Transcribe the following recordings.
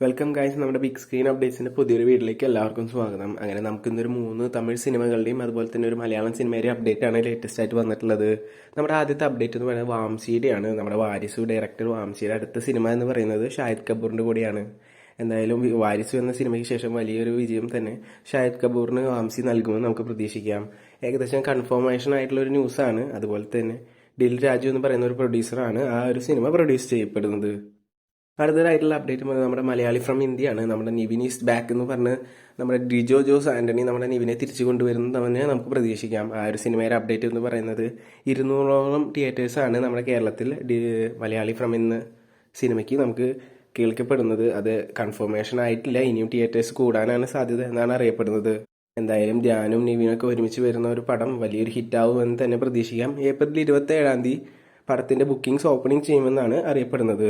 Welcome guys, നമ്മുടെ big screen അപ്ഡേറ്റ്സിന്റെ പുതിയൊരു വീഡിയോയിലേക്ക് എല്ലാവർക്കും സ്വാഗതം. അങ്ങനെ നമുക്കിന്നൊരു 3 തമിഴ് സിനിമകളുടെയും അതുപോലെ തന്നെ ഒരു മലയാളം സിനിമയുടെ അപ്ഡേറ്റ് ആണ് ലേറ്റസ്റ്റ് ആയിട്ട് വന്നിട്ടുള്ളത്. നമ്മുടെ ആദ്യത്തെ അപ്ഡേറ്റ് എന്ന് പറയുന്നത് വാംസിയുടെയാണ്. നമ്മുടെ വാരിസു ഡയറക്ടർ വാംസിയുടെ അടുത്ത സിനിമ എന്ന് പറയുന്നത് ഷാഹിദ് കപൂറിന്റെ കൂടിയാണ്. എന്തായാലും വാരിസു എന്ന സിനിമയ്ക്ക് ശേഷം വലിയൊരു വിജയം തന്നെ ഷാഹിദ് കപൂറിന് വാംസി നൽകുമെന്ന് നമുക്ക് പ്രതീക്ഷിക്കാം. ഏകദേശം കൺഫർമേഷൻ ആയിട്ടുള്ള ഒരു ന്യൂസാണ്. അതുപോലെ തന്നെ ദിൽ രാജു എന്ന് പറയുന്ന ഒരു പ്രൊഡ്യൂസറാണ് ആ ഒരു സിനിമ പ്രൊഡ്യൂസ് ചെയ്യപ്പെടുന്നത്. അടുത്തതായിട്ടുള്ള അപ്ഡേറ്റ് നമ്മുടെ മലയാളി ഫ്രം ഇന്ത്യയാണ്. നമ്മുടെ നിവിൻ ഈസ് ബാക്ക് എന്ന് പറഞ്ഞ് നമ്മുടെ ഡിജോ ജോസ് ആന്റണി നമ്മുടെ നിവിനെ തിരിച്ചു കൊണ്ടുവരുന്നതെന്ന് നമുക്ക് പ്രതീക്ഷിക്കാം. ആ ഒരു സിനിമയുടെ അപ്ഡേറ്റ് എന്ന് പറയുന്നത് 200ഓളം തിയേറ്റേഴ്സാണ് നമ്മുടെ കേരളത്തിൽ മലയാളി ഫ്രം എന്ന സിനിമയ്ക്ക് നമുക്ക് കേൾക്കപ്പെടുന്നത്. അത് കൺഫർമേഷൻ ആയിട്ടില്ല. ഇനിയും തിയേറ്റേഴ്സ് കൂടാനാണ് സാധ്യത എന്നാണ് അറിയപ്പെടുന്നത്. എന്തായാലും ധ്യാനും നിവിനൊക്കെ ഒരുമിച്ച് വരുന്ന ഒരു പടം വലിയൊരു ഹിറ്റാവുമെന്ന് തന്നെ പ്രതീക്ഷിക്കാം. ഏപ്രിൽ 27 പടത്തിന്റെ ബുക്കിംഗ്സ് ഓപ്പണിംഗ് ചെയ്യുമെന്നാണ് അറിയപ്പെടുന്നത്.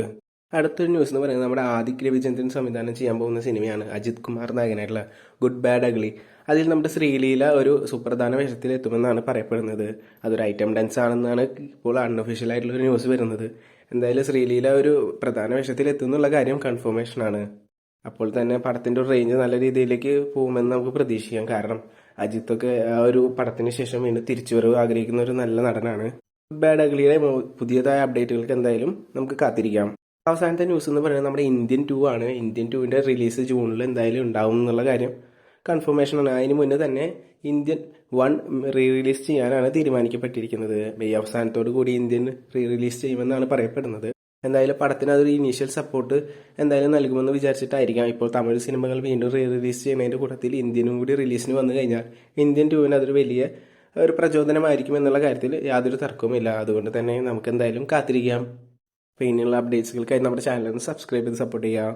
അടുത്തൊരു ന്യൂസ് എന്ന് പറയുന്നത് നമ്മുടെ ആദിക് രവിചന്ദ്രൻ സംവിധാനം ചെയ്യാൻ പോകുന്ന സിനിമയാണ്. അജിത് കുമാർ നായകനായിട്ടുള്ള ഗുഡ് ബാഡ് അഗ്ലി. അതിൽ നമ്മുടെ ശ്രീലീല ഒരു സുപ്രധാന വേഷത്തിൽ എത്തുമെന്നാണ് പറയപ്പെടുന്നത്. അതൊരു ഐറ്റം ഡാൻസ് ആണെന്നാണ് ഇപ്പോൾ അൺഒഫീഷ്യൽ ആയിട്ടുള്ള ഒരു ന്യൂസ് വരുന്നത്. എന്തായാലും ശ്രീലീല ഒരു പ്രധാന വേഷത്തിൽ എത്തുന്നുള്ള കാര്യം കൺഫർമേഷൻ ആണ്. അപ്പോൾ തന്നെ പടത്തിന്റെ ഒരു റേഞ്ച് നല്ല രീതിയിലേക്ക് പോകുമെന്ന് നമുക്ക് പ്രതീക്ഷിക്കാം. കാരണം അജിത്തൊക്കെ ആ ഒരു പടത്തിന് ശേഷം വീണ്ടും തിരിച്ചുവരവ് ആഗ്രഹിക്കുന്ന ഒരു നല്ല നടനാണ്. ഗുഡ് ബാഡ് അഗ്ലിയുടെ പുതിയതായ അപ്ഡേറ്റുകൾക്ക് എന്തായാലും നമുക്ക് കാത്തിരിക്കാം. അവസാനത്തെ ന്യൂസ് എന്ന് പറയുന്നത് നമ്മുടെ ഇന്ത്യൻ 2 ആണ്. ഇന്ത്യൻ 2ന്റെ റിലീസ് ജൂണിൽ എന്തായാലും ഉണ്ടാവും എന്നുള്ള കാര്യം കൺഫർമേഷൻ ആണ്. അതിന് മുന്നേ തന്നെ ഇന്ത്യൻ 1 റീ റിലീസ് ചെയ്യാനാണ് തീരുമാനിക്കപ്പെട്ടിരിക്കുന്നത്. മെയ് അവസാനത്തോടു കൂടി ഇന്ത്യൻ റീ റിലീസ് ചെയ്യുമെന്നാണ് പറയപ്പെടുന്നത്. എന്തായാലും പടത്തിന് അതൊരു ഇനീഷ്യൽ സപ്പോർട്ട് എന്തായാലും നൽകുമെന്ന് വിചാരിച്ചിട്ടായിരിക്കാം ഇപ്പോൾ തമിഴ് സിനിമകൾ വീണ്ടും റീ റിലീസ് ചെയ്യുന്നതിന്റെ കൂട്ടത്തിൽ ഇന്ത്യനും കൂടി റിലീസിന് വന്നു കഴിഞ്ഞാൽ ഇന്ത്യൻ 2ന് അതൊരു വലിയ ഒരു പ്രചോദനമായിരിക്കും എന്നുള്ള കാര്യത്തിൽ യാതൊരു തർക്കവുമില്ല. അതുകൊണ്ട് തന്നെ നമുക്ക് എന്തായാലും കാത്തിരിക്കാം. അപ്പോൾ ഇനിയുള്ള അപ്ഡേറ്റ്സുകൾക്കായി നമ്മുടെ ചാനൽ ഒന്ന് സബ്സ്ക്രൈബ് ചെയ്ത് സപ്പോർട്ട് ചെയ്യുക.